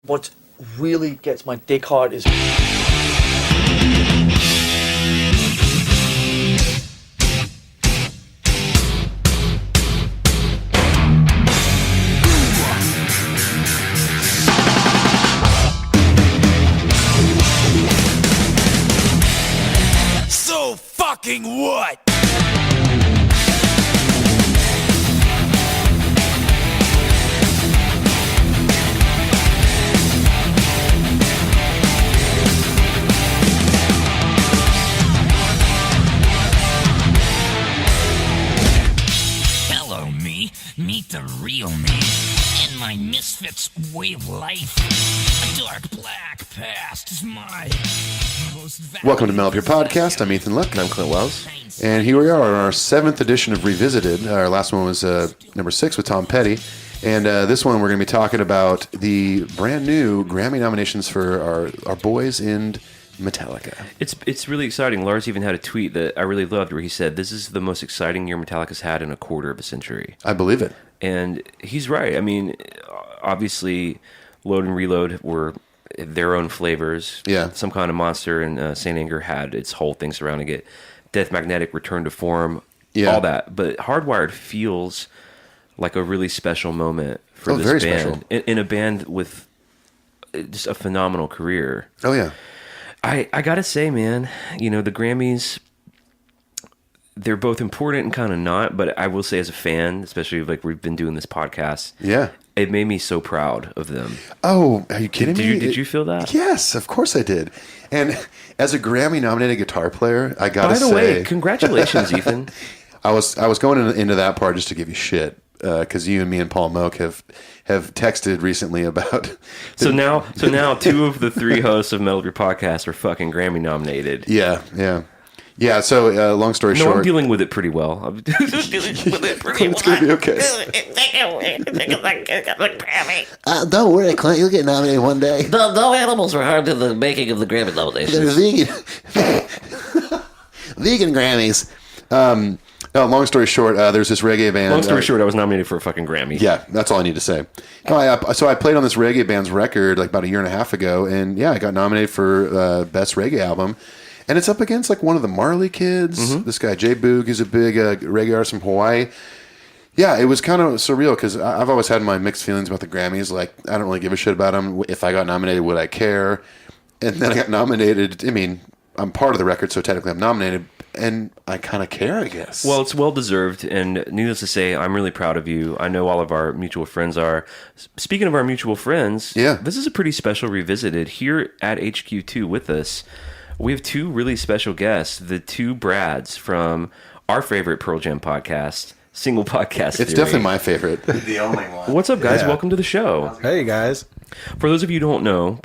What really gets my dick hard is So fucking what? Hello, me. Meet the real me. In my misfits way of life. A dark black past is my most valuable. Welcome to Metal Up Your Podcast. I'm Ethan Luck. And I'm Clint Wells. And here we are on our 7th edition of Revisited. Our last one was number 6 with Tom Petty. And this one we're going to be talking about the brand new Grammy nominations for our boys in Metallica. It's really exciting. Lars even had a tweet that I really loved where he said, "This is the most exciting year Metallica's had in a quarter of a century." I believe it. And he's right. I mean, obviously, Load and Reload were their own flavors. Yeah. Some Kind of Monster and Saint Anger had its whole thing surrounding it. Death Magnetic returned to form, all that. But Hardwired feels like a really special moment for this very band. special. In a band with just a phenomenal career. Oh, yeah. I gotta say, man, you know, the Grammys, they're both important and kind of not, but I will say as a fan, especially like we've been doing this podcast, Yeah. it made me so proud of them. Oh, are you kidding me? Did you feel that? Yes, of course I did. And as a Grammy-nominated guitar player, I got to say... By the way, congratulations, Ethan. I was going into that part just to give you shit, because you and me and Paul Moak have texted recently about... So now 2 of the 3 hosts of Metal Up Your Podcast are fucking Grammy nominated. Yeah, so long story No, short... I'm dealing with it pretty well. I'm dealing with it pretty It's going to be okay. Don't worry, Clint. You'll get nominated one day. No animals were harmed in the making of the Grammy They're nominations. vegan Grammys. No, long story short, there's this reggae band... Long story short, I was nominated for a fucking Grammy. Yeah, that's all I need to say. No, so I played on this reggae band's record like about a year and a half ago, and yeah, I got nominated for Best Reggae Album. And it's up against like one of the Marley kids. This guy, Jay Boog, is a big reggae artist from Hawaii. Yeah, it was kind of surreal because I've always had my mixed feelings about the Grammys. Like, I don't really give a shit about them. If I got nominated, would I care? And then I got nominated. I mean, I'm part of the record, so technically I'm nominated. And I kind of care, I guess. Well, it's well-deserved, and needless to say, I'm really proud of you. I know all of our mutual friends are. Speaking of our mutual friends, Yeah. This is a pretty special Revisited. Here at HQ2 with us, we have 2 really special guests, the 2 Brads from our favorite Pearl Jam podcast, Single Podcast It's Theory. definitely my favorite. The only one. What's up, guys? Yeah. Welcome to the show. Hey, guys. For those of you who don't know,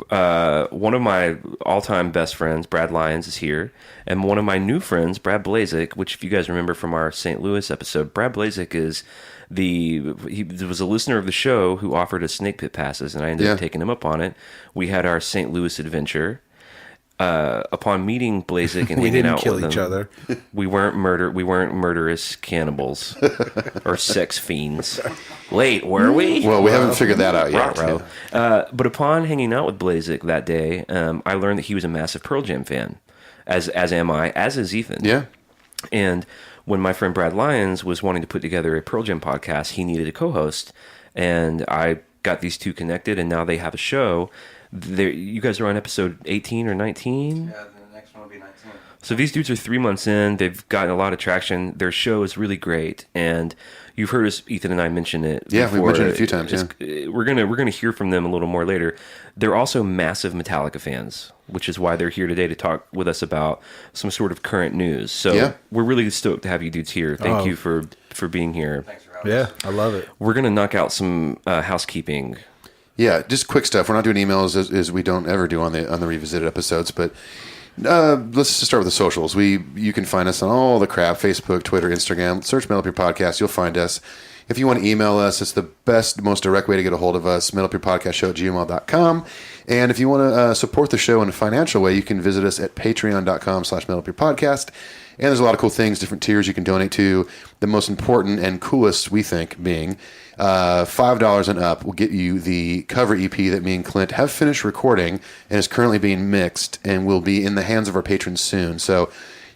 one of my all-time best friends, Brad Lyons, is here. And one of my new friends, Brad Blazek, which if you guys remember from our St. Louis episode, Brad Blazek is he was a listener of the show who offered us Snake Pit passes, and I ended up taking him up on it. We had our St. Louis adventure. Upon meeting Blazek and We hanging didn't out kill with each him, other. we weren't murderous cannibals or sex fiends. Wait, were we? Well, we haven't figured that out yet. Ruh-roh. But upon hanging out with Blazek that day, I learned that he was a massive Pearl Jam fan, as am I, as is Ethan. Yeah. And when my friend Brad Lyons was wanting to put together a Pearl Jam podcast, he needed a co-host, and I got these 2 connected, and now they have a show. You guys are on episode 18 or 19? Yeah, the next one will be 19. So these dudes are 3 months in. They've gotten a lot of traction. Their show is really great, and you've heard us, Ethan and I, mention it. Yeah, before. we've mentioned it a few times. We're gonna hear from them a little more later. They're also massive Metallica fans, which is why they're here today to talk with us about some sort of current news. So we're really stoked to have you dudes here. Thank you for being here. Thanks for having us. Yeah, I love it. We're gonna knock out some housekeeping. Yeah, just quick stuff. We're not doing emails as we don't ever do on the Revisited episodes, but let's just start with the socials. You can find us on all the crap: Facebook, Twitter, Instagram. Search Metal Up Your Podcast. You'll find us. If you want to email us, it's the best, most direct way to get a hold of us, metalupyourpodcastshow@gmail.com. And if you want to support the show in a financial way, you can visit us at patreon.com/metalupyourpodcast. And there's a lot of cool things, different tiers you can donate to. The most important and coolest, we think, being $5 and up will get you the cover EP that me and Clint have finished recording and is currently being mixed and will be in the hands of our patrons soon. So,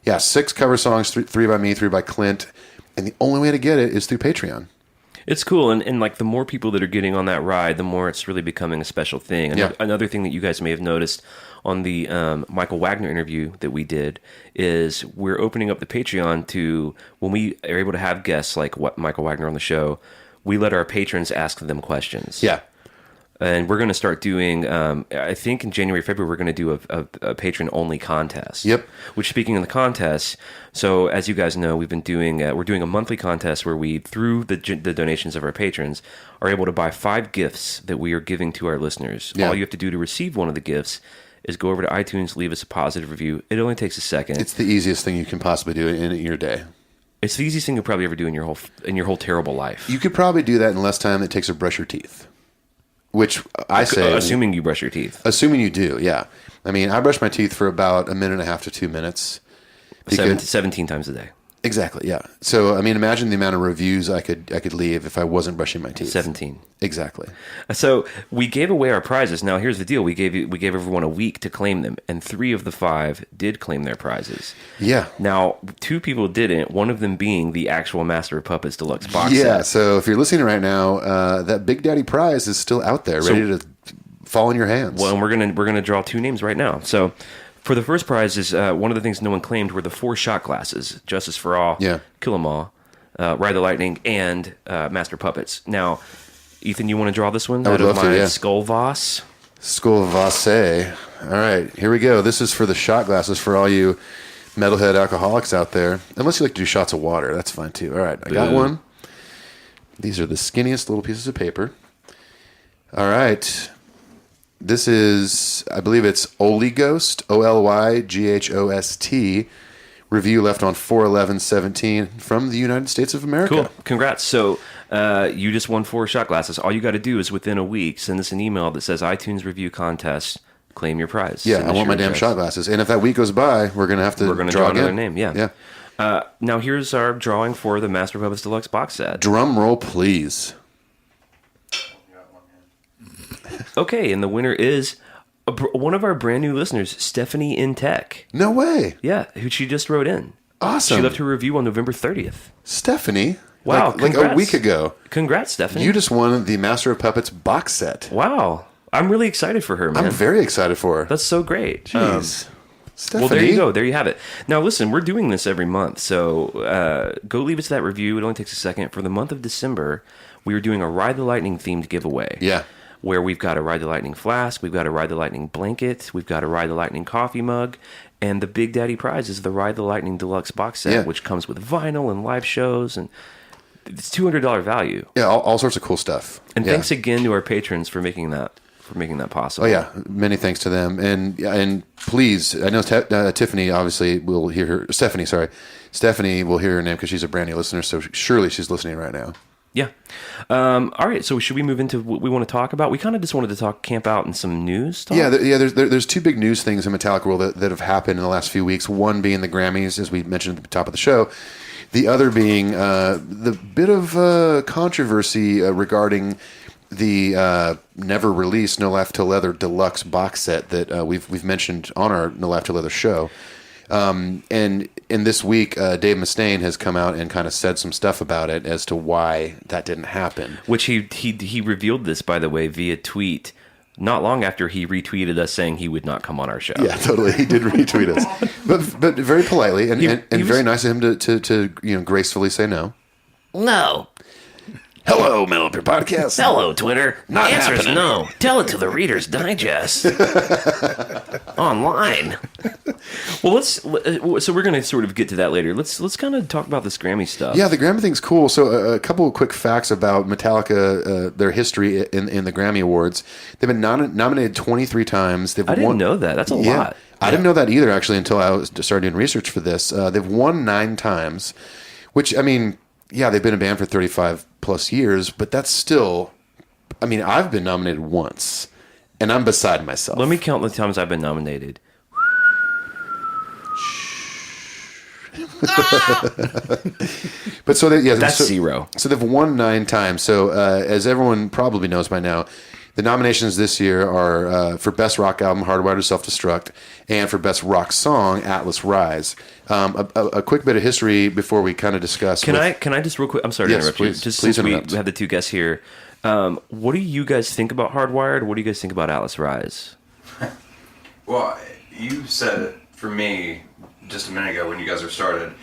yeah, 6 cover songs, 3 by me, 3 by Clint. And the only way to get it is through Patreon. It's cool, and like the more people that are getting on that ride, the more it's really becoming a special thing. And Yeah. Another thing that you guys may have noticed on the Michael Wagner interview that we did is we're opening up the Patreon to when we are able to have guests like what Michael Wagner on the show. We let our patrons ask them questions. Yeah. And we're going to start doing, I think in January, February, we're going to do a patron-only contest. Yep. Which, speaking of the contest, so as you guys know, we've been doing, we're doing a monthly contest where we, through the donations of our patrons, are able to buy 5 gifts that we are giving to our listeners. Yeah. All you have to do to receive one of the gifts is go over to iTunes, leave us a positive review. It only takes a second. It's the easiest thing you can possibly do in your day. It's the easiest thing you'll probably ever do in your whole terrible life. You could probably do that in less time than it takes to brush your teeth. Which I say... Assuming you brush your teeth. Assuming you do, yeah. I mean, I brush my teeth for about a minute and a half to 2 minutes. 17 times a day. Exactly, yeah. So, I mean, imagine the amount of reviews I could leave if I wasn't brushing my teeth. 17. Exactly. So we gave away our prizes. Now here's the deal: we gave everyone a week to claim them, and 3 of the 5 did claim their prizes. Yeah. Now 2 people didn't. One of them being the actual Master of Puppets Deluxe box Yeah. set. So if you're listening right now, that Big Daddy prize is still out there, ready to fall in your hands. Well, and we're gonna draw 2 names right now. So for the first prize is one of the things no one claimed were the 4 shot glasses: Justice for All, Yeah. Kill 'Em All, Ride the Lightning, and Master Puppets. Now, Ethan, you want to draw this one? I would love to, yeah. Skull Voss. Skull Vasse. All right, here we go. This is for the shot glasses for all you metalhead alcoholics out there. Unless you like to do shots of water, that's fine too. All right, I got one. These are the skinniest little pieces of paper. All right. This is, I believe it's Olyghost, Olyghost. Review left on 4/11/17 from the United States of America. Cool. Congrats. So you just won 4 shot glasses. All you got to do is within a week send us an email that says iTunes review contest, claim your prize. Yeah, Send I us want my your damn address. shot glasses. And if that week goes by, we're going to have to draw another again. name. Yeah. Now here's our drawing for the Master of Puppets Deluxe box set. Drum roll, please. Okay, and the winner is one of our brand new listeners, Stephanie in Tech. No way. Yeah, who she just wrote in. Awesome. She left her review on November 30th. Stephanie. Wow, Like a congrats. week ago. Congrats, Stephanie. You just won the Master of Puppets box set. Wow. I'm really excited for her, man. I'm very excited for her. That's so great. Jeez. Stephanie. Well, there you go. There you have it. Now, listen, we're doing this every month, so go leave us that review. It only takes a second. For the month of December, we are doing a Ride the Lightning themed giveaway. Yeah. Where we've got a Ride the Lightning flask, we've got a Ride the Lightning blanket, we've got a Ride the Lightning coffee mug, and the Big Daddy prize is the Ride the Lightning Deluxe box set, Yeah. which comes with vinyl and live shows, and it's $200 value. Yeah, all sorts of cool stuff. And Yeah. thanks again to our patrons for making that possible. Oh yeah, many thanks to them, and please, I know Tiffany obviously will hear her. Stephanie will hear her name because she's a brand new listener, so surely she's listening right now. Yeah. All right. So should we move into what we want to talk about? We kind of just wanted to camp out in some news stuff. Yeah, there's 2 big news things in Metallica world that have happened in the last few weeks. One being the Grammys, as we mentioned at the top of the show. The other being the bit of controversy regarding the never released No Laugh Till Leather deluxe box set that we've mentioned on our No Laugh Till Leather show. And in this week, Dave Mustaine has come out and kind of said some stuff about it as to why that didn't happen. Which he revealed this, by the way, via tweet not long after he retweeted us saying he would not come on our show. Yeah, totally. He did retweet us, but very politely and He was very nice of him to gracefully say no. No. Hello, Metal Up Your Podcast. Hello, Twitter. Not Answer's happening. no. Tell it to the Reader's Digest. Online. Well, so we're going to sort of get to that later. Let's kind of talk about this Grammy stuff. Yeah, the Grammy thing's cool. So a couple of quick facts about Metallica, their history in the Grammy Awards. They've been nominated 23 times. I didn't know that. That's a lot. I didn't know that either, actually, until I started doing research for this. They've won 9 times, which, I mean, yeah, they've been a band for 35 plus years, but that's still, I mean, I've been nominated once, and I'm beside myself. Let me count the times I've been nominated. But so That's 0. So they've won 9 times. So as everyone probably knows by now, the nominations this year are for Best Rock Album, Hardwired to Self-Destruct, and for Best Rock Song, Atlas Rise. A quick bit of history before we kind of discuss. Can I just real quick? I'm sorry to Yes, interrupt please. you. Just Please since we interrupt. have the two guests here, what do you guys think about Hardwired? What do you guys think about Atlas Rise? Well, you said it for me just a minute ago when you guys were started.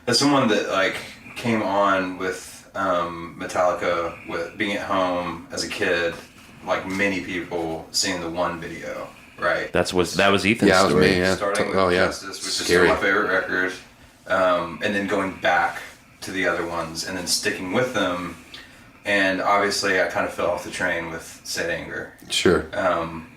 As someone that like came on with Metallica, with being at home as a kid, like many people, seeing the one video, right? That was Ethan's Yeah, that was story. me, yeah. Starting with Oh, yeah. Justice, which is Scary. still my favorite record, and then going back to the other ones, and then sticking with them. And obviously, I kind of fell off the train with Sad Anger, Sure.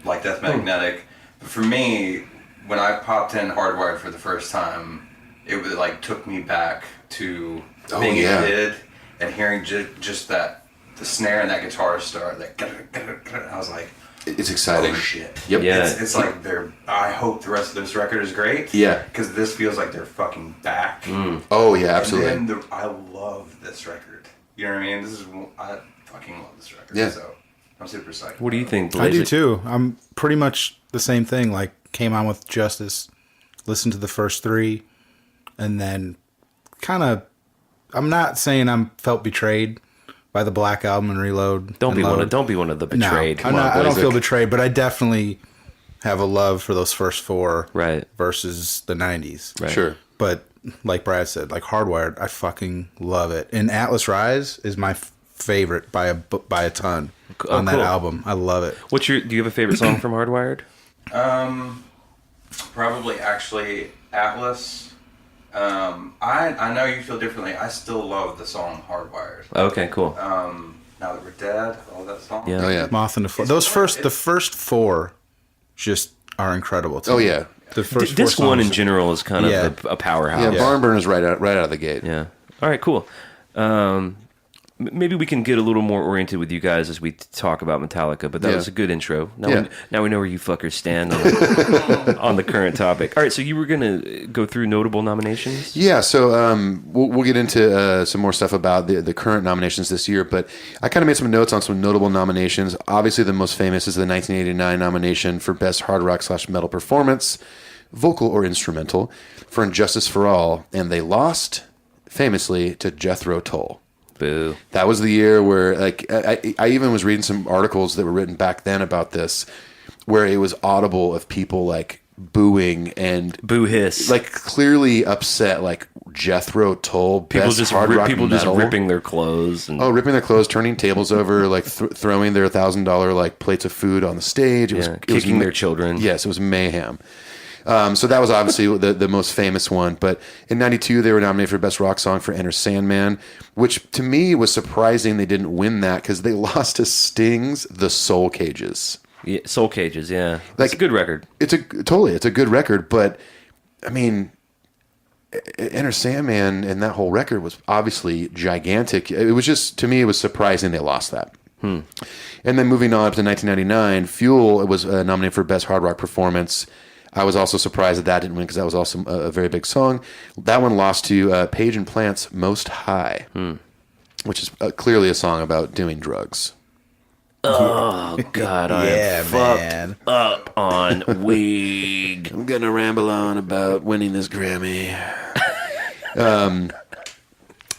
like Death Magnetic. But for me, when I popped in Hardwired for the first time, it was like took me back to Oh, being yeah. a kid and hearing just that the snare and that guitar start. That I was like, It's exciting. oh shit. Yep. Yeah. It's like they're. I hope the rest of this record is great. Yeah. Because this feels like they're fucking back. Oh, yeah, absolutely. And then I love this record. You know what I mean? I fucking love this record. Yeah. So I'm super psyched. What do you think, I do Blazer? too. I'm pretty much the same thing. Like, came on with Justice, listened to the first 3, and then kind of, I'm not saying I'm felt betrayed by the Black Album and Reload. Don't and be Load. one of the No, betrayed. I'm Come on, not, I don't Blazik. feel betrayed, but I definitely have a love for those first 4 Right. versus the 90s. Right. Sure. But like Brad said, like Hardwired, I fucking love it. And Atlas Rise is my favorite by a ton on that cool. album. I love it. Do you have a favorite song from Hardwired? Probably actually Atlas. I know you feel differently. I still love the song Hardwired. Okay, cool. Now That We're Dead, all that song. Yeah. Oh, yeah. Moth and the Flame. It's Those hard. the first 4 just are incredible to Oh, me. yeah. The first 4 Disc 1 in songs- general is kind of Yeah. a powerhouse. Yeah, Barn Burner's right out of the gate. Yeah. All right, cool. Maybe we can get a little more oriented with you guys as we talk about Metallica, but that Yeah. was a good intro. Now, Yeah. now we know where you fuckers stand on the current topic. All right, so you were going to go through notable nominations? Yeah, so we'll get into some more stuff about the current nominations this year, but I kind of made some notes on some notable nominations. Obviously, the most famous is the 1989 nomination for Best Hard Rock / Metal Performance, Vocal or Instrumental, for Injustice for All, and they lost, famously, to Jethro Tull. Boo. That was the year where, like, I even was reading some articles that were written back then about this, where it was audible of people, like, booing and Boo hiss. like clearly upset, like Jethro Tull, people best just hard rock people just metal. ripping their clothes. And, Oh, ripping their clothes, turning tables over, like throwing their $1,000 like plates of food on the stage. It was kicking their children. Yes, it was mayhem. So that was obviously the most famous one. But in '92, they were nominated for Best Rock Song for Enter Sandman, which to me was surprising they didn't win that because they lost to Sting's The Soul Cages. Yeah, Soul Cages, yeah. Like- It's a good record. It's a good record, but I mean, Enter Sandman and that whole record was obviously gigantic. It was just, to me, it was surprising they lost that. And then moving on up to 1999, Fuel was nominated for Best Hard Rock Performance. I was also surprised that didn't win because that was also a very big song. That one lost to Page and Plant's Most High, which is clearly a song about doing drugs. Oh, God, I am fucked up on weed. I'm going to ramble on about winning this Grammy. And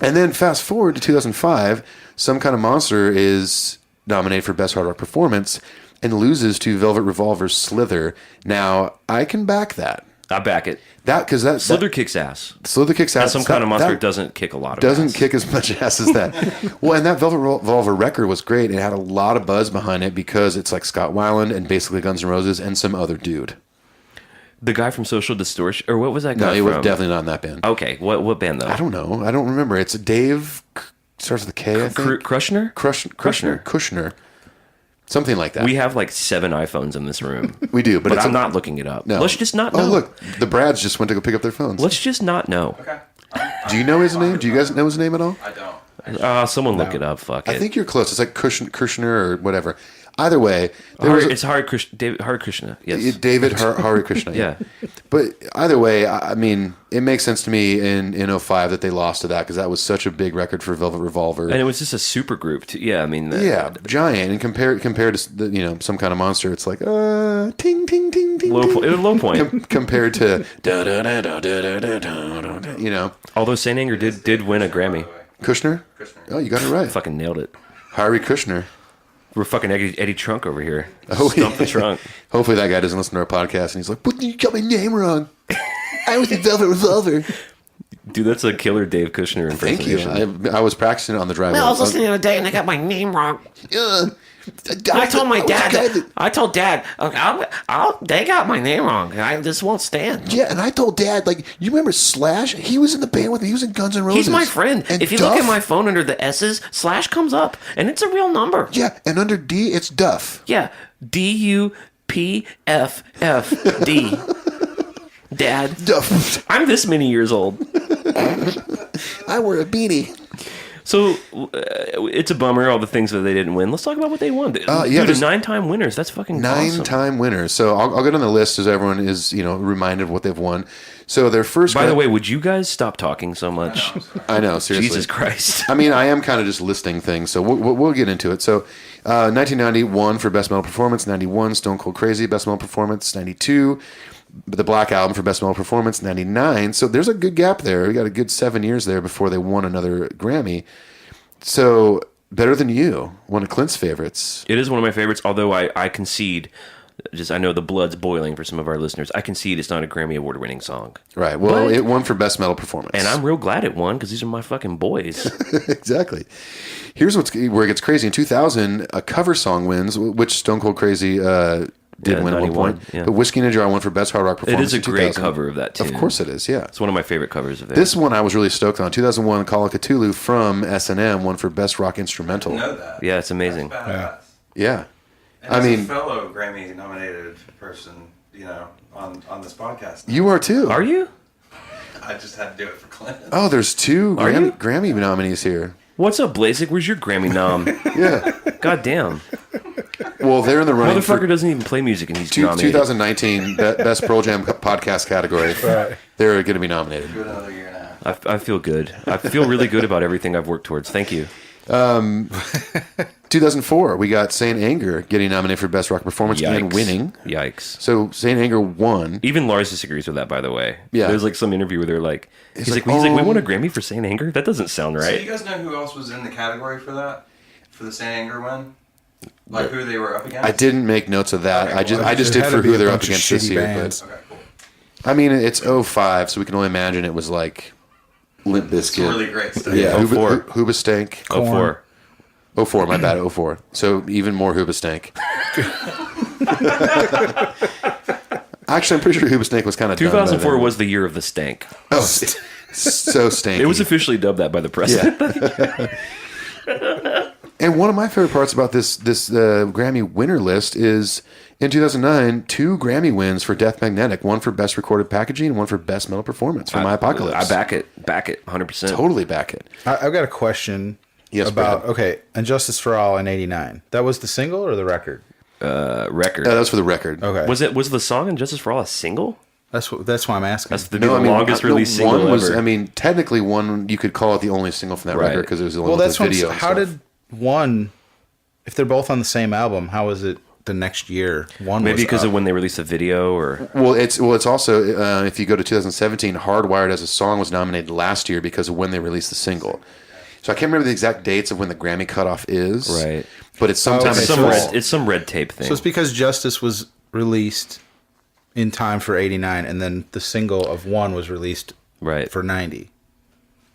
then fast forward to 2005, Some Kind of Monster is nominated for Best Hard Rock Performance and loses to Velvet Revolver's Slither. Now, I can back that. I back it. Because that Slither kicks ass. Slither kicks And ass. Some Kind of Monster that doesn't kick a lot of doesn't ass. kick as much ass as that. Well, and that Velvet Revolver record was great. It had a lot of buzz behind it because it's like Scott Weiland and basically Guns N' Roses and some other dude. The guy from Social Distortion, or what was that guy No, he from? was definitely not in that band. Okay, what band though? I don't know. I don't remember. It's Dave. Starts with a K, I think. Krushner? Kushner. Something like that. We have like 7 iPhones in this room. We do, but it's I'm not looking it up. No. Let's just not know. Oh, look. The Brads just went to go pick up their phones. Let's just not know. Okay. Do you know his name? Do you guys know his name at all? I don't. Someone look it up. Fuck it. I think you're close. It's like Kushner or whatever. Either way, it's David Hare Krishna. Yes, David Hare Krishna. Yeah. But either way, I mean, it makes sense to me in 05 that they lost to that because that was such a big record for Velvet Revolver. And it was just a super group. Yeah, I mean, giant. And compared to some kind of monster, it's like ting ting ting ting. Low point compared to Although Saint Anger did win a Grammy. Kushner. Oh, you got it right. Fucking nailed it. Hare Kushner. We're fucking Eddie Trunk over here. Oh, Stump the trunk. Hopefully that guy doesn't listen to our podcast and he's like, "But you got my name wrong. I was in Velvet Revolver." Dude, that's a killer Dave Kushner impersonation. Thank you. I was practicing it on the drive. Well, I was listening the other day and I got my name wrong. I told my dad. I told Dad, they got my name wrong. This won't stand. Yeah, and I told Dad, like, you remember Slash? He was in the band with me. He was in Guns N' Roses. He's my friend. And if you Duff, look at my phone under the S's, Slash comes up, and it's a real number. Yeah, and under D, it's Duff. Yeah, DUPFFD. Dad. Duff. I'm this many years old. I wear a beanie. So it's a bummer, all the things that they didn't win. Let's talk about what they won. Dude, yeah, they're there's 9-time winners. That's fucking awesome. 9-time winners. So I'll get on the list as everyone is, reminded of what they've won. So their first. By the way, would you guys stop talking so much? I know, seriously. Jesus Christ. I mean, I am kind of just listing things, so we'll get into it. So 1991 for Best Metal Performance, 91 Stone Cold Crazy Best Metal Performance, 92 the Black Album for Best Metal Performance, 99. So there's a good gap there. We got a good 7 years there before they won another Grammy. So Better Than You, one of Clint's favorites. It is one of my favorites, although I concede, I know the blood's boiling for some of our listeners, I concede it's not a Grammy Award-winning song. Right. Well, it won for Best Metal Performance. And I'm real glad it won, because these are my fucking boys. Exactly. Here's where it gets crazy. In 2000, a cover song wins, which Stone Cold Crazy did win at one point. Yeah. But Whiskey in a Jar won for Best Hard Rock Performance. It is a great cover of that tune. Of course it is, yeah. It's one of my favorite covers of theirs. This one I was really stoked on. 2001, Call of Cthulhu from S&M won for Best Rock Instrumental. I know that. Yeah, it's amazing. That's badass. Yeah. And as a fellow Grammy-nominated person, on this podcast. You are too. Are you? I just had to do it for Clint. Oh, there's two Are you? Grammy nominees here. What's up, Blazek? Where's your Grammy nom? Yeah. God damn. Well, they're in the running for Motherfucker doesn't even play music and he's nominated. 2019 Best Pearl Jam podcast category. Right. They're going to be nominated. Do another year and a half. I feel good. I feel really good about everything I've worked towards. Thank you. 2004, we got Saint Anger getting nominated for Best Rock Performance and winning. Yikes. So Saint Anger won. Even Lars disagrees with that, by the way. Yeah. There's like some interview where they're like, he's like, we won a Grammy for Saint Anger? That doesn't sound right. So you guys know who else was in the category for that? For the Saint Anger win? Like who they were up against? I didn't make notes of that. Okay, I just did for who they're up against this year. Bands. But Okay, cool. I mean, it's 05, so we can only imagine it was like Limp Bizkit. Some really great stuff. Yeah, 04. Hoobastank. 04. 04, my bad, 04. So even more Hoobastank. Actually, I'm pretty sure Hoobastank was kind of 2004 was the year of the stank. Oh, so stanky. It was officially dubbed that by the president. Yeah. And one of my favorite parts about this Grammy winner list is in 2009, 2 Grammy wins for Death Magnetic, one for Best Recorded Packaging and one for Best Metal Performance for My Apocalypse. I back it, 100%. Totally back it. I've got a question about, okay, And Justice for All in 89. That was the single or the record? Record. That was for the record. Okay. Was the song Injustice for All a single? That's why I'm asking. That's the longest release single one was, ever. I mean, technically one, you could call it the only single from that record because it was the only well, with that's the video. how did one, if they're both on the same album, how is it the next year? One Maybe was because up. of when they released the video, or Well, it's also if you go to 2017, Hardwired as a Song was nominated last year because of when they released the single. So I can't remember the exact dates of when the Grammy cutoff is. Right. But it's sometime okay, it's some red tape thing. So it's because Justice was released in time for 89, and then the single of One was released for 90.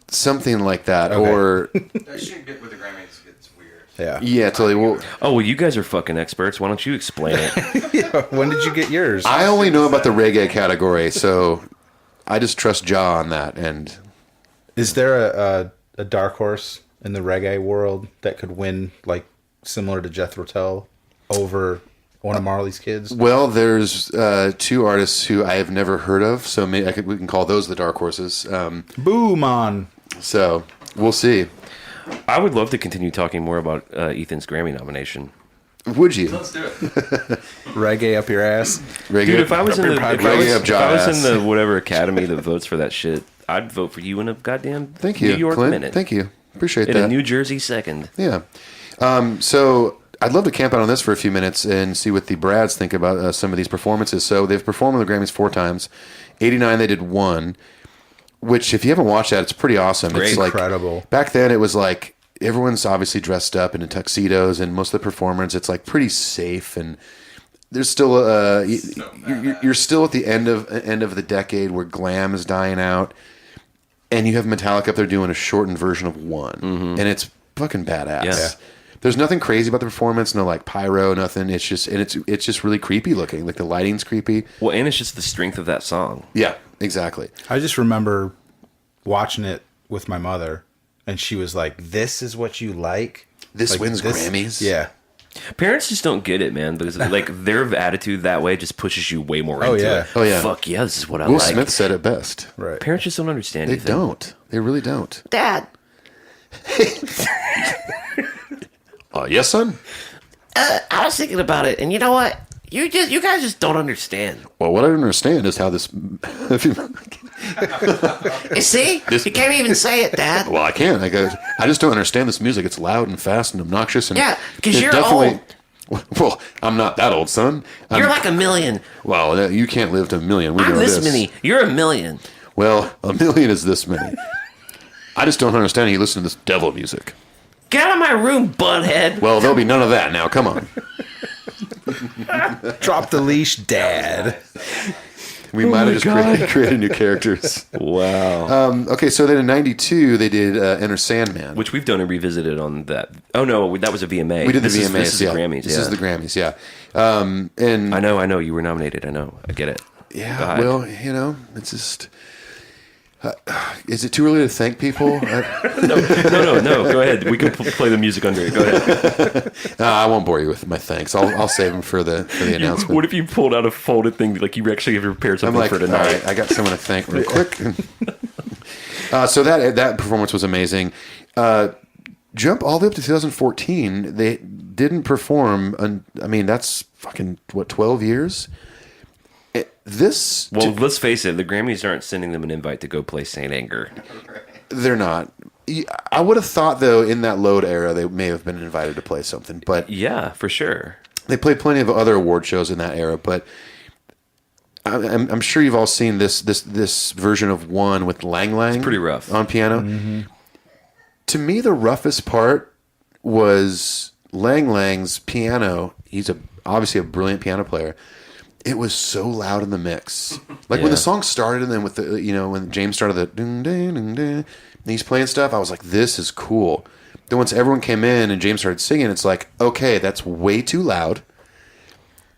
Something like that. Okay. Or That shit with the Grammys gets weird. yeah, totally. Well, you guys are fucking experts. Why don't you explain it? Yeah, when did you get yours? I only know about the reggae category, so I just trust Ja on that. And is there a dark horse in the reggae world that could win, like similar to Jethro Tull, over one of Marley's kids? Well, there's 2 artists who I have never heard of, so maybe we can call those the dark horses. Boom on. So we'll see. I would love to continue talking more about Ethan's Grammy nomination. Would you? Let's do it. Reggae up your ass. Reggae, Dude, if I was in the Reggae up Jaw ass. whatever academy that votes for that shit, I'd vote for you in a goddamn Thank you, New York Clint. minute. Thank you. Appreciate In that. a New Jersey second. Yeah. So I'd love to camp out on this for a few minutes and see what the Brads think about some of these performances. So they've performed on the Grammys 4 times. 89, they did 1, which if you haven't watched that, it's pretty awesome. Great. It's like, Incredible. Back then, it was like everyone's obviously dressed up in tuxedos, and most of the performers, it's like pretty safe, and there's still you're still at the end of the decade where glam is dying out, and you have Metallica up there doing a shortened version of 1, and it's fucking badass. Yeah. There's nothing crazy about the performance, no like pyro, nothing. It's just it's just really creepy looking. Like the lighting's creepy. Well, and it's just the strength of that song. Yeah, exactly. I just remember watching it with my mother, and she was like, "This is what you like? This Like, wins Grammys. Yeah. Parents just don't get it, man, because like their attitude that way just pushes you way more Oh, into yeah. it. Oh, yeah. Fuck yeah, this is what I Will like. Smith said it best. Right. Parents just don't understand. They Ethan. don't. They really don't. Dad, Yes, son. I was thinking about it, and you know what? You guys just don't understand. Well, what I don't understand is how this. You see? You can't even say it, Dad. Well, I can. I just don't understand this music. It's loud and fast and obnoxious. And Yeah, 'cause it you're definitely- Well, I'm not that old, son. You're like a million. Well, you can't live to a million. We I'm know this many. You're a million. Well, a million is this many. I just don't understand how you listen to this devil music. Get out of my room, butthead. Well, there'll be none of that now. Come on. Drop the leash, Dad. We might have just created new characters. Wow. Okay, so then in '92 they did Enter Sandman. Which we've done and revisited on that. Oh no, that was a VMA. we did the this VMAs. This is yeah. the Grammys. This yeah. is the Grammys. Yeah. And I know. You were nominated. I know. I get it. yeah, God. well, it's just. Is it too early to thank people? No. Go ahead. We can play the music under it. Go ahead. I won't bore you with my thanks. I'll save them for the announcement. What if you pulled out a folded thing like you actually have prepared I'm something like, for all tonight? right, I got someone to thank real quick. So that performance was amazing. Jump all the way up to 2014. They didn't perform. I mean, that's fucking what 12 years. Well, let's face it. The Grammys aren't sending them an invite to go play Saint Anger. They're not. I would have thought though, in that Load era, they may have been invited to play something, but Yeah, for sure. they played plenty of other award shows in that era. But I'm sure you've all seen this version of One with Lang Lang. It's pretty rough. On piano. To me, the roughest part was Lang Lang's piano. He's obviously a brilliant piano player. It was so loud in the mix. Like when Yeah. the song started, and then with the when James started the ding ding ding ding, and he's playing stuff, I was like, "This is cool." Then once everyone came in and James started singing, it's like, "Okay, that's way too loud."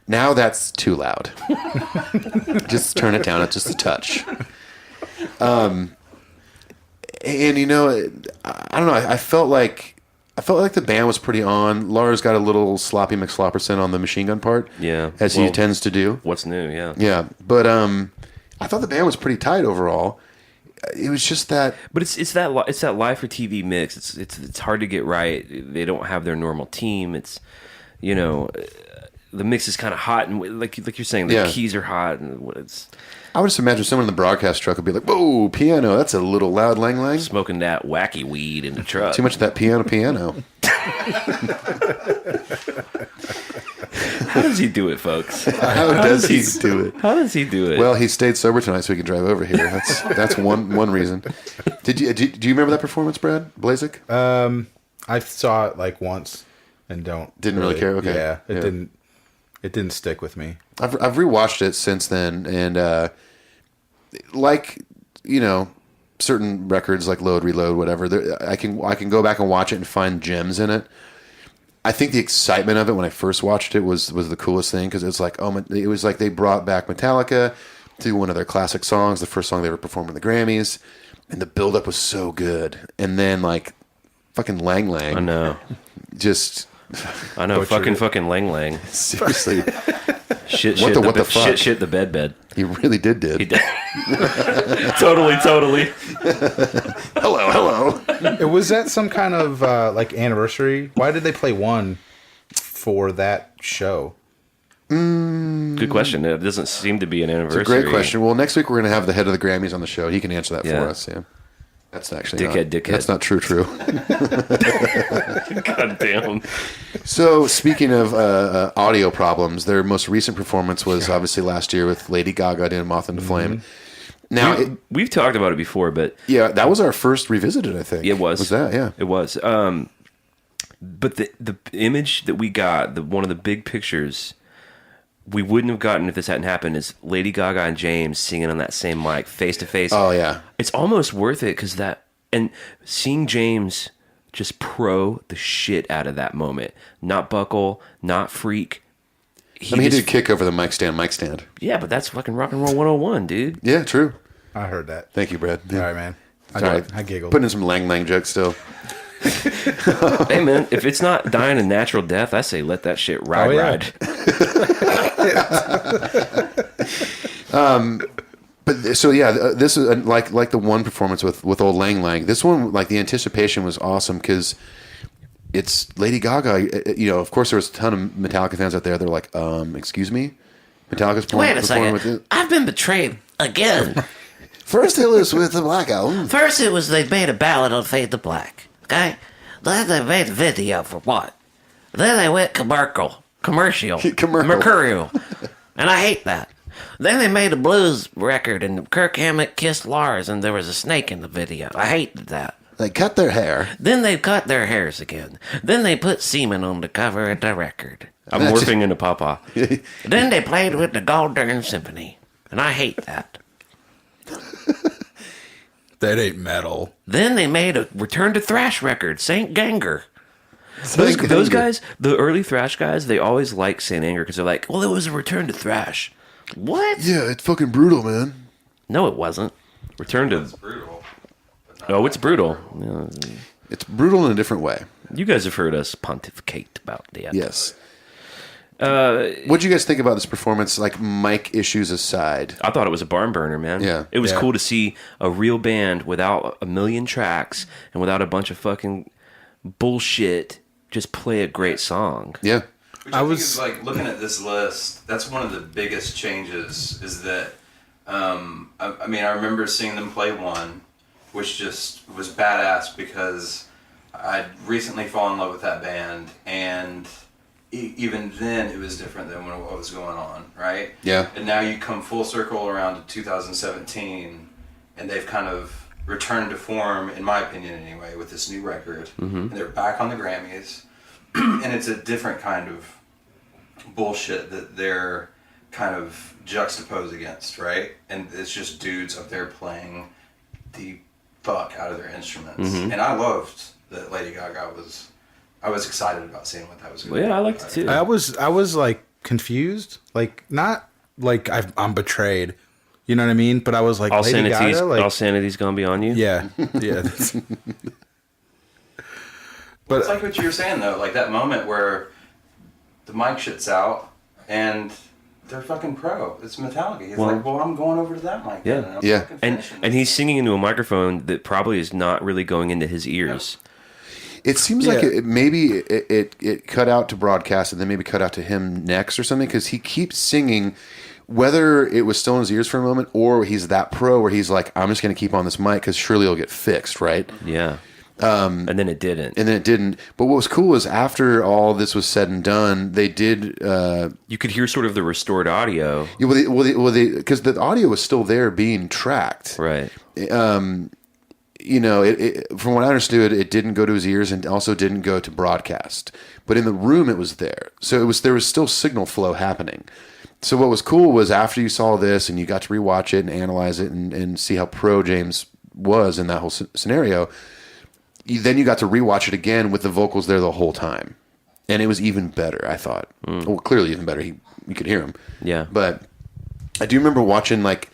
Now that's too loud. Just turn it down. It's just a touch. And I don't know. I felt like the band was pretty on. Lars got a little sloppy McSlopperson on the machine gun part, Yeah. as he tends to do. What's new? Yeah. Yeah, but I thought the band was pretty tight overall. It was just that. But it's that live for TV mix. It's hard to get right. They don't have their normal team. It's the mix is kind of hot, and like you're saying, the Yeah. keys are hot, and it's I would just imagine someone in the broadcast truck would be like, "Whoa, piano! That's a little loud, Lang Lang. smoking that wacky weed in the truck. Too much of that piano." How does he do it, folks? How does he do it? How does he do it? Well, he stayed sober tonight so he could drive over here. That's one reason. Do you remember that performance, Brad Blazik? I saw it like once and Didn't really care? Okay. Yeah, Yeah. It didn't stick with me. I've rewatched it since then, and certain records like Load, Reload, whatever. I can go back and watch it and find gems in it. I think the excitement of it when I first watched it was the coolest thing, because it's like it was like they brought back Metallica to one of their classic songs, the first song they ever performed in the Grammys, and the build up was so good, and then like fucking Lang Lang, I know. just I know. Fucking Lang Lang. seriously, Shit. What the fuck? Shit. The bed. he really did. He did. Totally. Hello. Was that some kind of like anniversary? Why did they play one for that show? Good question. It doesn't seem to be an anniversary. It's a great question. Well, next week we're going to have the head of the Grammys on the show. He can answer that Yeah. for us. Yeah. That's actually Dickhead. That's not true. God damn. So, speaking of audio problems, their most recent performance was obviously last year with Lady Gaga doing Moth into Flame. Now, We've talked about it before, but yeah, that was our first revisited, I think. it was. Was that? Yeah. It was. But the image that we got, one of the big pictures, we wouldn't have gotten if this hadn't happened, is Lady Gaga and James singing on that same mic, face to face. Oh, yeah. It's almost worth it because and seeing James just pro the shit out of that moment, not buckle, not freak. He did kick over the mic stand. Yeah, but that's fucking rock and roll 101, dude. Yeah, true. I heard that. Thank you, Brad. All right, man. Sorry. I giggled. Putting in some Lang Lang jokes still. Hey, man, if it's not dying a natural death, I say let that shit ride. Oh, yeah. But so yeah, this is like the one performance with old Lang Lang. This one, like the anticipation was awesome because it's Lady Gaga. You know, of course, there was a ton of Metallica fans out there. They're like, "Excuse me, Metallica's Wait a performing with second. it." I've been betrayed again. First it was with the Black Album. First it was they made a ballad on Fade to Black. Okay? Then they made a video for what? Then they went commercial. Mercurial. And I hate that. Then they made a blues record and Kirk Hammett kissed Lars and there was a snake in the video. I hated that. They cut their hair. Then they cut their hairs again. Then they put semen on the cover of the record. I'm morphing into Papa. Then they played with the Goldern Symphony. And I hate that. That ain't metal. Then they made a Return to Thrash record, Saint Ganger. Those guys, the early thrash guys, they always like Saint Anger because they're like, well, it was a return to thrash. What? Yeah, it's fucking brutal, man. No, it wasn't. Return to. It's brutal. Oh, it's brutal. It's brutal in a different way. You guys have heard us pontificate about that. Yes. What do you guys think about this performance? Like mic issues aside, I thought it was a barn burner, man. Yeah. It was Yeah. cool to see a real band without a million tracks and without a bunch of fucking bullshit just play a great song. yeah. Which I think is like looking at this list. That's one of the biggest changes. Is that I mean I remember seeing them play one, which just was badass because I'd recently fallen in love with that band, and even then it was different than what was going on, right? Yeah. And now you come full circle around to 2017, and they've kind of returned to form, in my opinion anyway, with this new record. And they're back on the Grammys, and it's a different kind of bullshit that they're kind of juxtaposed against, right? And it's just dudes up there playing the fuck out of their instruments. And I loved that Lady Gaga was... I was excited about seeing what that was going to be. Well, yeah, I liked it too. I was like confused, like not like I'm betrayed, you know what I mean? But I was like, all Lady Gaga, like, all sanity's gonna be on you. yeah, yeah. But It's like what you were saying though, like that moment where the mic shits out and they're fucking pro. It's Metallica. He's like, well, I'm going over to that mic. Yeah. then, and I'm Yeah. fucking And finishing and this." he's singing into a microphone that probably is not really going into his ears. It seems like Yeah. maybe it cut out to broadcast and then maybe cut out to him next or something because he keeps singing, whether it was still in his ears for a moment or he's that pro where he's like, I'm just going to keep on this mic because surely it'll get fixed, right? Yeah. And then it didn't. And then it didn't. But what was cool was after all this was said and done, they did. You could hear sort of the restored audio. Because the audio was still there being tracked. Right. You know, from what I understood, it didn't go to his ears and also didn't go to broadcast. But in the room, it was there. So there was still signal flow happening. So what was cool was after you saw this and you got to rewatch it and analyze it and see how pro James was in that whole scenario, then you got to rewatch it again with the vocals there the whole time. And it was even better, I thought. Well, clearly even better. You could hear him. Yeah. But I do remember watching like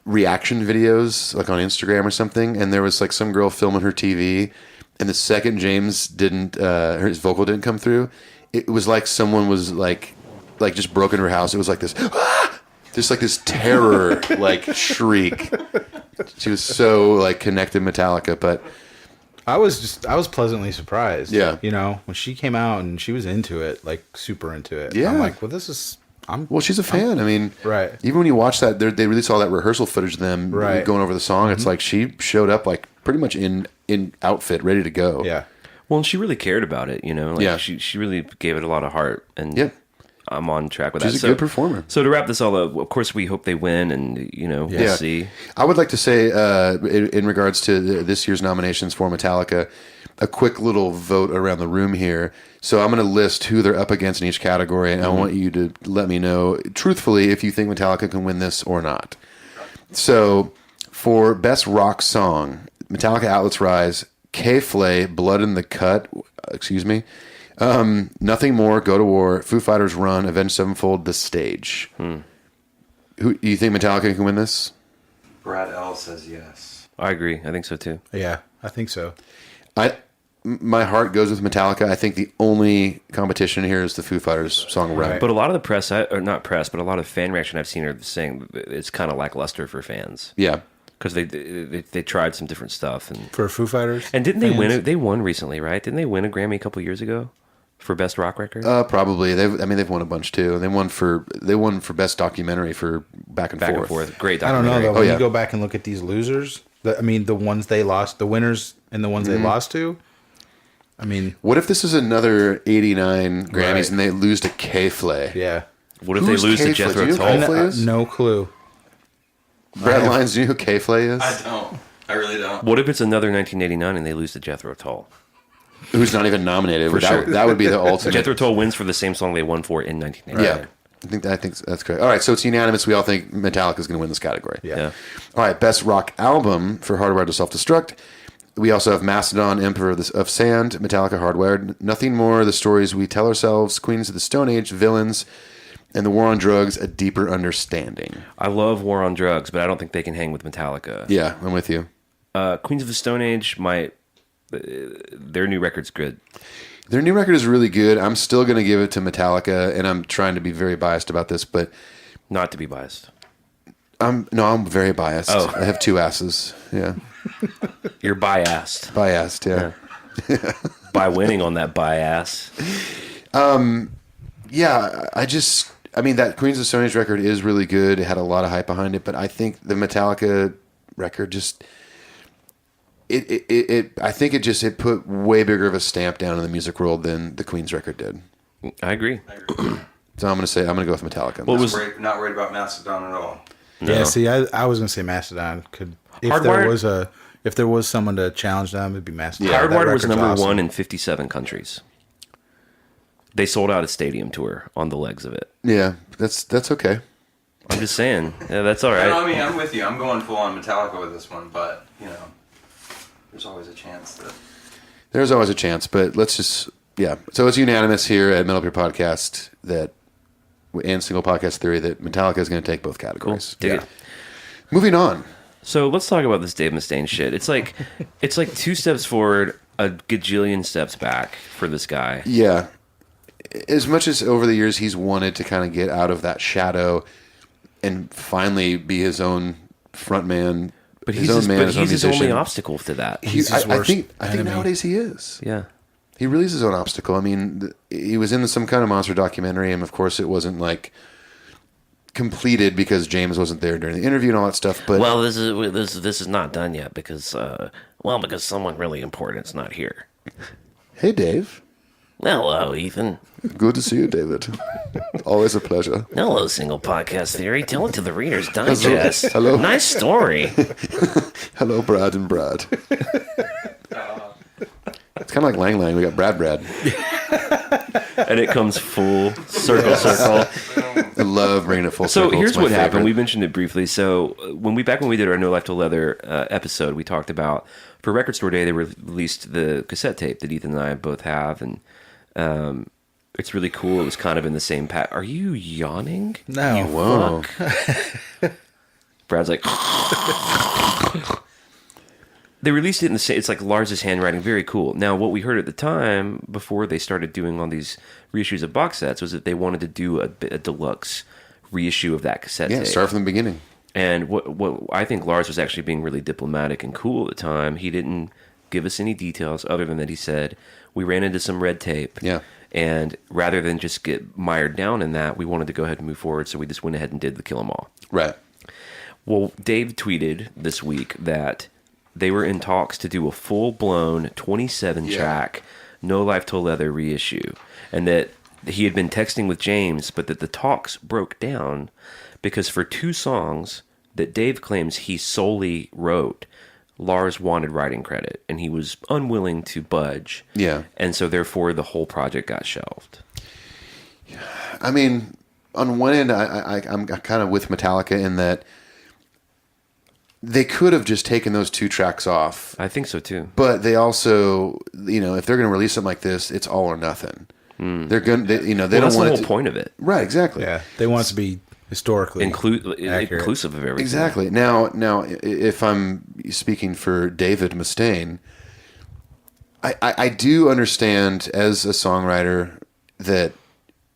reaction videos like on Instagram or something, and there was like some girl filming her TV, and the second James didn't his vocal didn't come through, it was like someone was like just broke into her house. It was like this just like this terror like shriek. She was so like connected Metallica, but I was pleasantly surprised. Yeah. You know, when she came out and she was into it, like super into it. Yeah. I'm like, well, this is. Well, she's a fan. I mean, right. Even when you watch that, they released all that rehearsal footage of them going over the song. It's like she showed up like pretty much in outfit, ready to go. Yeah. Well, and she really cared about it, you know. Like Yeah. She really gave it a lot of heart, and Yeah. I'm on track with that. She's a good performer. So to wrap this all up, of course, we hope they win, and we'll see. I would like to say, in regards to this year's nominations for Metallica, a quick little vote around the room here. So I'm going to list who they're up against in each category, and I want you to let me know, truthfully, if you think Metallica can win this or not. So for Best Rock Song, Metallica Atlas Rise, K-Flay, Blood in the Cut, Nothing More, Go to War, Foo Fighters Run, Avenged Sevenfold, The Stage. Who do you think Metallica can win this? Brad L says yes. I agree. I think so too. Yeah, I think so. My heart goes with Metallica. I think the only competition here is the Foo Fighters song Run. But a lot of the press, or not press, but a lot of fan reaction I've seen are saying it's kind of lackluster for fans. Yeah. Because they tried some different stuff. And For Foo Fighters? And didn't they win it? They won recently, right? Didn't they win a Grammy a couple years ago for Best Rock Record? Probably. They've won a bunch too. They won for Best Documentary for Back and Forth. Great I don't documentary. know, though. When you go back and look at these losers, the ones they lost, the winners and the ones they lost to, I mean... What if this is another 89 Grammys Right. and they lose to K-Flay? Yeah. What if they lose to Jethro Do you know who Tull? K-Flay is? No clue. Brad Lyons, do you know who K-Flay is? I don't. I really don't. What if it's another 1989 and they lose to Jethro Tull? Who's not even nominated. For sure. That would be the ultimate. Jethro Tull wins for the same song they won for in 1989. Yeah. I think that's correct. All right, so it's unanimous. We all think Metallica's going to win this category. Yeah. All right, Best Rock Album for Hardwired to Self-Destruct. We also have Mastodon, Emperor of Sand, Metallica, Hardwired, Nothing More, The Stories We Tell Ourselves, Queens of the Stone Age, Villains, and The War on Drugs, A Deeper Understanding. I love War on Drugs, but I don't think they can hang with Metallica. Yeah, I'm with you. Queens of the Stone Age, their new record's good. Their new record is really good. I'm still going to give it to Metallica, and I'm trying to be very biased about this, but... Not to be biased. I'm very biased. Oh. I have two asses. Yeah. You're biased. Biased, yeah. By winning on that bias. Yeah, I mean, that Queens of Stone Age record is really good. It had a lot of hype behind it, but I think the Metallica record just... I think it put way bigger of a stamp down in the music world than the Queen's record did. I agree. So I'm going to go with Metallica. What was Not worried about Mastodon at all. No. Yeah, see, I was going to say Mastodon. If there was someone to challenge them, it'd be Mastodon. Yeah, that Hardwired was record's number awesome. 1 in 57 countries. They sold out a stadium tour on the legs of it. Yeah, that's okay. I'm just saying. Yeah, that's all right. No, I mean, I'm with you. I'm going full on Metallica with this one, but, there's always a chance that... There's always a chance, but let's just... Yeah. So it's unanimous here at Metal Up Your Podcast and Single Podcast Theory that Metallica is going to take both categories. Dig it. Moving on. So let's talk about this Dave Mustaine shit. It's like 2 steps forward, a gajillion steps back for this guy. Yeah. As much as over the years he's wanted to kind of get out of that shadow and finally be his own frontman, But his he's own man, his own his only musician. obstacle to that. I think nowadays he is. Yeah. He really is his own obstacle. I mean, he was in some kind of monster documentary, and of course it wasn't like completed because James wasn't there during the interview and all that stuff. But Well, this is not done yet because someone really important's not here. hey, Dave. Hello, Ethan. Good to see you, David. Always a pleasure. Hello, Single Podcast Theory. Tell it to the Reader's Digest. Hello. Nice story. Hello, Brad and Brad. It's kind of like Lang Lang. We got Brad. And it comes full circle. I love bringing it full So circle. here's It's my what happened. favorite. We mentioned it briefly. So back when we did our No Life to Leather episode, we talked about for Record Store Day they released the cassette tape that Ethan and I both have, and it's really cool. It was kind of in the same pack. Are you yawning? No. You Whoa. fuck. Brad's like. They released it in the same. It's like Lars's handwriting, very cool. Now, what we heard at the time before they started doing all these reissues of box sets was that they wanted to do a deluxe reissue of that cassette Yeah, tape. start from the beginning. And what I think Lars was actually being really diplomatic and cool at the time. He didn't give us any details other than that he said, we ran into some red tape. Yeah. And rather than just get mired down in that, we wanted to go ahead and move forward, so we just went ahead and did the Kill 'Em All. Right. Well, Dave tweeted this week that they were in talks to do a full-blown 27-track No Life Till Leather reissue, and that he had been texting with James, but that the talks broke down because for 2 songs that Dave claims he solely wrote, Lars wanted writing credit, and he was unwilling to budge. Yeah. And so, therefore, the whole project got shelved. I mean, on one end, I'm kind of with Metallica in that they could have just taken those 2 tracks off. I think so, too. But they also, if they're going to release something like this, it's all or nothing. They're going to, they don't That's want the whole point of it. Right, exactly. Yeah, they want it to be historically accurate. Inclusive of everything. Exactly. Now, if I'm speaking for David Mustaine, I do understand as a songwriter that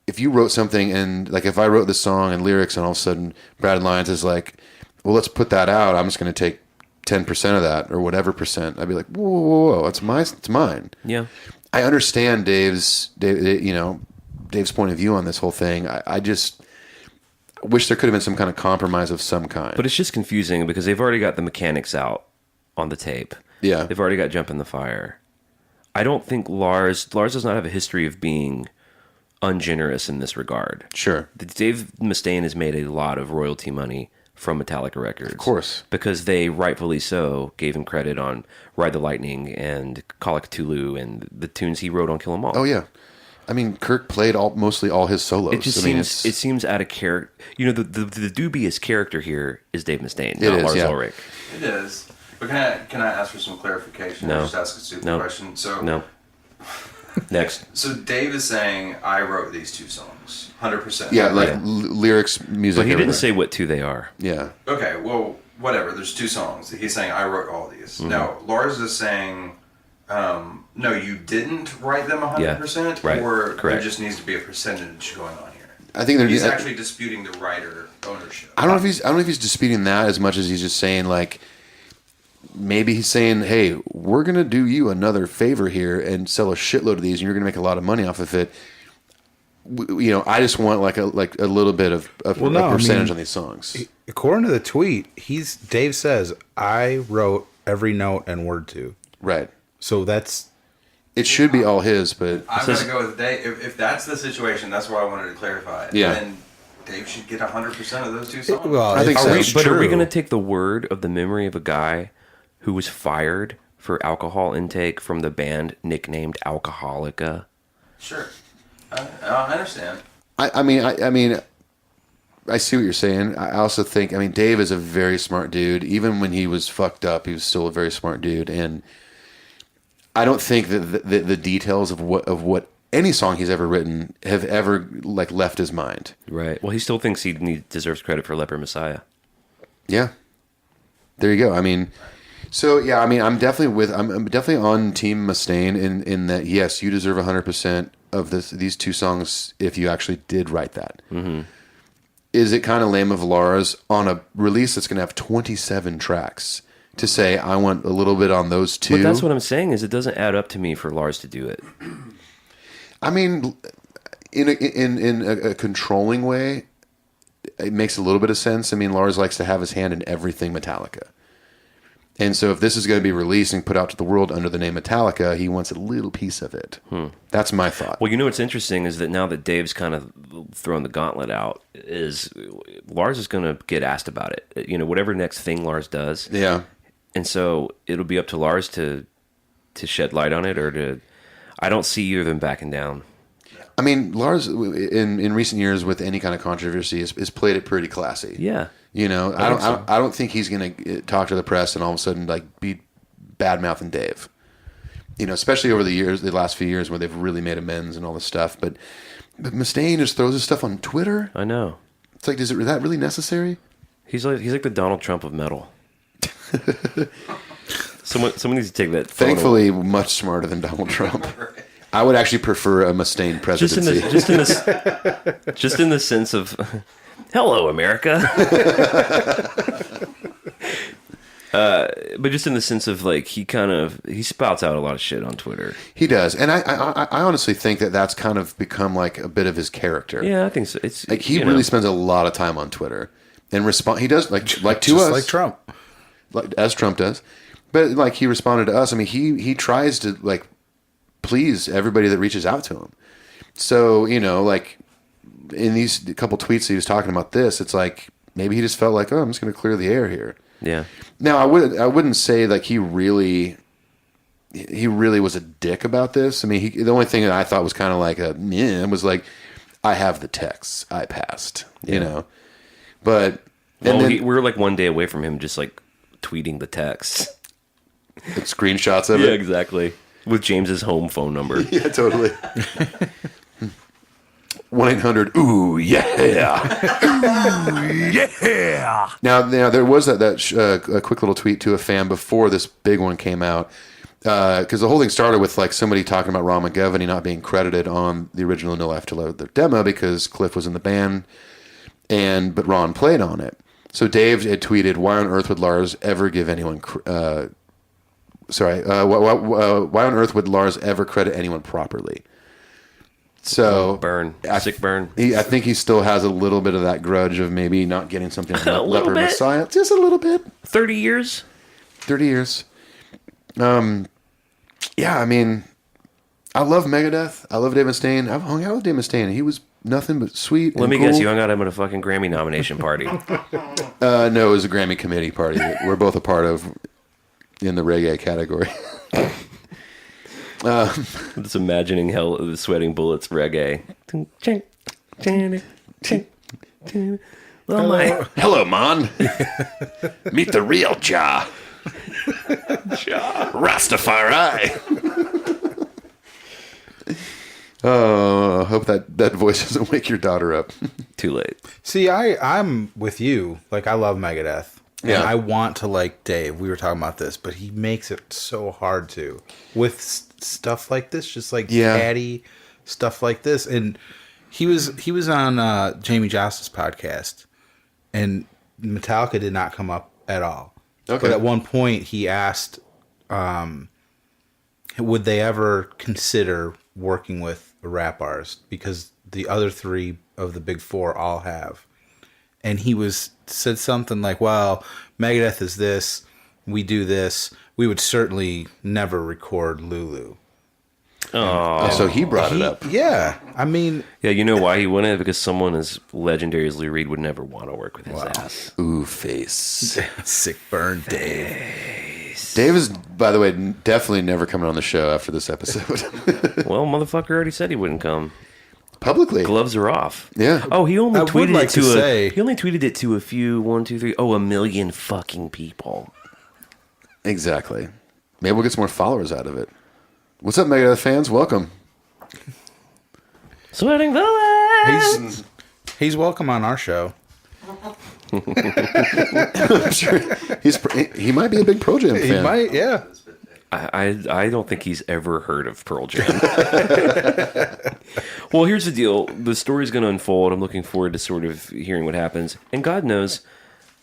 if you wrote something and like if I wrote the song and lyrics and all of a sudden Brad Lyons is like, well, let's put that out. I'm just going to take 10% of that or whatever percent. I'd be like, whoa, it's mine. Yeah. I understand Dave's point of view on this whole thing. I just wish there could have been some kind of compromise of some kind. But it's just confusing because they've already got the mechanics out on the tape. Yeah. They've already got Jump in the Fire. I don't think Lars does not have a history of being ungenerous in this regard. Sure. Dave Mustaine has made a lot of royalty money from Metallica Records. Of course. Because they, rightfully so, gave him credit on Ride the Lightning and Call of Cthulhu and the tunes he wrote on Kill 'Em All. Oh, yeah. I mean, Kirk played mostly all his solos. It just seems out of character. The dubious character here is Dave Mustaine, It not is, Lars yeah. Ulrich. It is. But can I ask for some clarification? No. Just ask a stupid No. question. So No. Next. So Dave is saying I wrote these 2 songs, 100%. Yeah, like Yeah. lyrics, music. But he didn't everything. say what 2 they are. Yeah. Okay, well, whatever. There's 2 songs. He's saying I wrote all these. Mm-hmm. Now Lars is saying, no, you didn't write them 100%, right. or Correct. there just needs to be a percentage going on here. I think He's actually disputing the writer ownership. I don't know if he's disputing that as much as he's just saying like maybe he's saying, hey, we're gonna do you another favor here and sell a shitload of these, and you're gonna make a lot of money off of it. I just want like a little bit of a percentage on these songs. According to the tweet, Dave says I wrote every note and word to. Right. So it should be all his, but I'm going to go with Dave. If that's the situation, that's why I wanted to clarify it. Yeah. Then Dave should get 100% of those 2 songs. Well, I think so. Are we going to take the word of the memory of a guy who was fired for alcohol intake from the band nicknamed Alcoholica? Sure. I understand. I mean, I see what you're saying. I also think, Dave is a very smart dude. Even when he was fucked up, he was still a very smart dude. And I don't think that the details of what any song he's ever written have ever like left his mind. Right. Well, he still thinks he deserves credit for Leper Messiah. Yeah. There you go. I'm definitely on Team Mustaine in that yes, you deserve 100% of these 2 songs if you actually did write that. Mm-hmm. Is it kind of lame of Lars on a release that's going to have 27 tracks to say I want a little bit on those 2? But that's what I'm saying is it doesn't add up to me for Lars to do it. I mean, in a controlling way, it makes a little bit of sense. I mean, Lars likes to have his hand in everything Metallica. And so if this is going to be released and put out to the world under the name Metallica, he wants a little piece of it. That's my thought. Well, what's interesting is that now that Dave's kind of thrown the gauntlet out, is Lars is going to get asked about it. Whatever next thing Lars does. Yeah. And so it'll be up to Lars to shed light on it or to... I don't see either of them backing down. I mean, Lars, in recent years with any kind of controversy, has played it pretty classy. Yeah. I don't think he's going to talk to the press and all of a sudden like be bad mouthing Dave. Especially over the last few years where they've really made amends and all this stuff. But Mustaine just throws his stuff on Twitter. I know. It's like, is that really necessary? He's like the Donald Trump of metal. Someone needs to take that. Thankfully, much smarter than Donald Trump. I would actually prefer a Mustaine presidency. Just in the sense of, hello, America. but just in the sense of like he spouts out a lot of shit on Twitter. He does, and I honestly think that that's kind of become like a bit of his character. Yeah, I think so. It's like he really spends a lot of time on Twitter and respond. He does like to just us, like Trump, as Trump does. But like he responded to us. I mean, he tries to like please everybody that reaches out to him. So like in these couple tweets he was talking about this, it's like maybe he just felt like, oh, I'm just going to clear the air here. Yeah. Now I wouldn't say like he really was a dick about this. I mean, the only thing that I thought was kind of like was like, I have the texts, I passed, but we're like one day away from him just like tweeting the texts, screenshots of it. Yeah, exactly. With James's home phone number. Yeah, totally. 1-800 ooh yeah. Ooh yeah. Now there was a quick little tweet to a fan before this big one came out, because the whole thing started with like somebody talking about Ron McGovney not being credited on the original No Life to Love the demo because Cliff was in the band, but Ron played on it. So Dave had tweeted, "Why on earth would Lars ever give anyone? Why on earth would Lars ever credit anyone properly?" So sick burn. I think he still has a little bit of that grudge of maybe not getting something from Leper bit. Messiah. Just a little bit. 30 years. 30 years. Yeah, I mean, I love Megadeth. I love Dave Mustaine. I've hung out with Dave Mustaine. He was nothing but sweet. Let me guess, you hung out at a fucking Grammy nomination party. No, it was a Grammy committee party that we're both a part of in the reggae category. Just imagining the sweating bullets reggae. Hello, man. Meet the real Ja. Rastafari. Oh, I hope that voice doesn't wake your daughter up. Too late. See, I'm with you. Like, I love Megadeth. Yeah. And I want to like Dave. We were talking about this, but he makes it so hard to with stuff like this, just like catty stuff like this. And he was on Jamie Joss's podcast, and Metallica did not come up at all. Okay. But at one point, he asked, would they ever consider working with a rap artist, because the other three of the big four all have. And he said something like, well, Megadeth is this, we do this, we would certainly never record Lulu. Oh, so he brought it up. Yeah, I mean... Yeah, you know why he wouldn't? Because someone as legendary as Lou Reed would never want to work with his ass. Ooh, face. Sick burn, Dave. Dave is, by the way, definitely never coming on the show after this episode. Well, motherfucker already said he wouldn't come. Publicly. Gloves are off. Yeah. Oh, he only tweeted like he only tweeted it to a few, 1 million fucking people. Exactly. Maybe we'll get some more followers out of it. What's up, Megadeth fans? Welcome. Sweating bullets. He's welcome on our show. I'm sure he might be a big Pearl Jam fan. He might, yeah. I don't think he's ever heard of Pearl Jam. Well, here's the deal. The story's going to unfold. I'm looking forward to sort of hearing what happens. And God knows,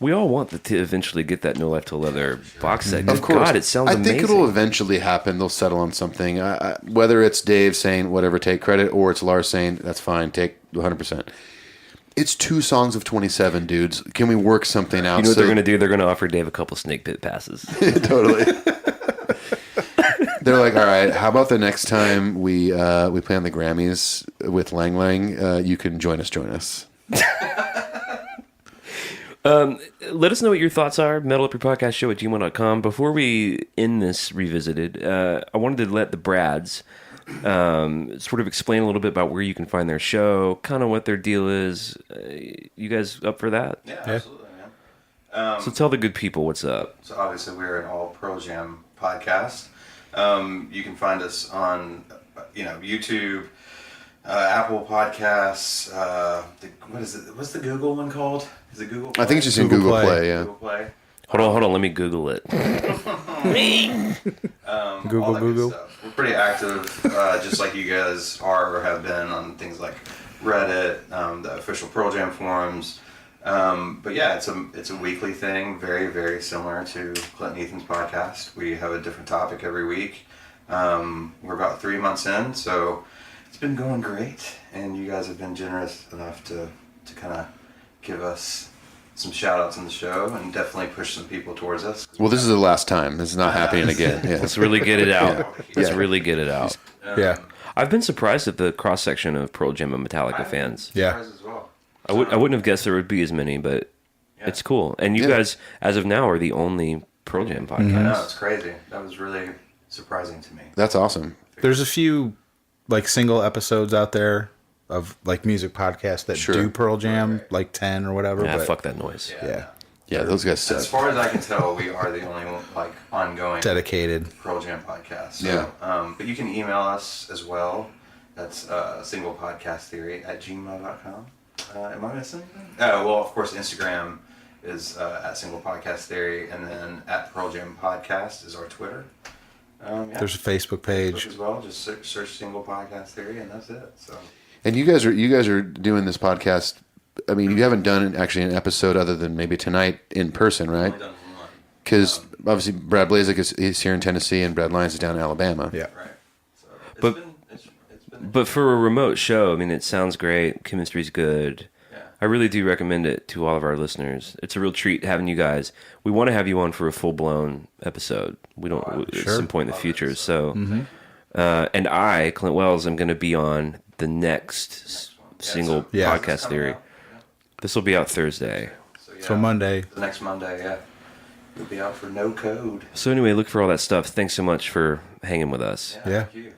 we all want to eventually get that No Life to Leather box set. Of course. God, it sounds amazing. I think it'll eventually happen. They'll settle on something. Whether it's Dave saying, whatever, take credit, or it's Lars saying, that's fine, take 100%. It's 2 songs of 27, dudes. Can we work something out? You know what they're going to do? They're going to offer Dave a couple snake pit passes. Totally. They're like, all right, how about the next time we play on the Grammys with Lang Lang, you can join us. Let us know what your thoughts are. metalupyourpodcastshow at gmail.com. Before we end this revisited, I wanted to let the Brads sort of explain a little bit about where you can find their show, kind of what their deal is. You guys up for that? Yeah, absolutely, man. So tell the good people what's up. So obviously we're an all Pearl Jam podcast. You can find us on, YouTube, Apple Podcasts. What is it? What's the Google one called? Is it Google Play? I think it's just in Google Play. Yeah. Google Play. Hold on. Let me Google it. Google. We're pretty active, just like you guys are or have been on things like Reddit, the official Pearl Jam forums. But yeah, it's a weekly thing, very, very similar to Clint and Ethan's podcast. We have a different topic every week. We're about 3 months in, so it's been going great, and you guys have been generous enough to kind of give us some shout outs on the show and definitely push some people towards us. Well, this is the last time. This is not happening again. Yeah. Let's really get it out. Let's really get it out. Yeah. I've been surprised at the cross section of Pearl Jam and Metallica fans. Yeah. As well. I wouldn't have guessed there would be as many, but it's cool. And you guys, as of now, are the only Pearl Jam podcast. I know, it's crazy. That was really surprising to me. That's awesome. There's a few like single episodes out there of like music podcasts that do Pearl Jam, like 10 or whatever. Yeah, but, fuck that noise. Yeah, those guys suck. As far as I can tell, we are the only one, like ongoing dedicated Pearl Jam podcast. So, Yeah. But you can email us as well. That's singlepodcasttheory@gmail.com. Am I missing anything? Well, of course, Instagram is at Single Podcast Theory, and then at Pearl Jam Podcast is our Twitter. There's a Facebook page Facebook as well. Just search Single Podcast Theory, and that's it. So. And you guys are doing this podcast. I mean, you haven't done actually an episode other than maybe tonight in person, right? Only done one. Because obviously Brad Blazek is here in Tennessee and Brad Lyons is down in Alabama. Yeah. Right. So But- it's been But for a remote show, I mean, it sounds great. Chemistry's good. Yeah. I really do recommend it to all of our listeners. It's a real treat having you guys. We want to have you on for a full-blown episode. We don't at some point in the future. So, and I, Clint Wells, am going to be on the next single podcast theory. This will be out Thursday. So Monday. The next Monday, yeah. We'll be out for No Code. So anyway, look for all that stuff. Thanks so much for hanging with us. Yeah. Thank you.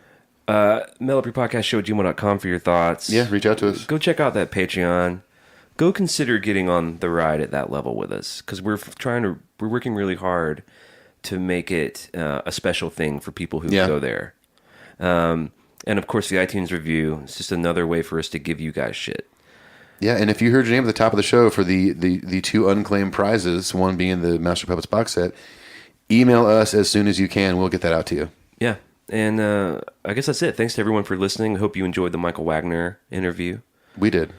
metalupyourpodcastshow@gmail.com for your thoughts. Yeah, reach out to us. Go check out that Patreon. Go consider getting on the ride at that level with us, because we're working really hard to make it a special thing for people who go there. And of course, the iTunes review is just another way for us to give you guys shit. Yeah, and if you heard your name at the top of the show for the two unclaimed prizes, one being the Master Puppets box set, email us as soon as you can. We'll get that out to you. Yeah, and I guess that's it. Thanks to everyone for listening. Hope you enjoyed the Michael Wagner interview. We did.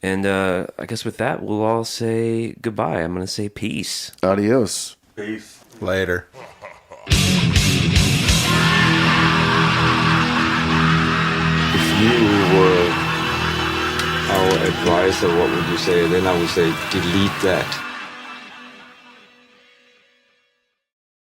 And I guess with that, we'll all say goodbye. I'm going to say peace. Adios. Peace. Later. If you were our advisor, what would you say? Then I would say delete that.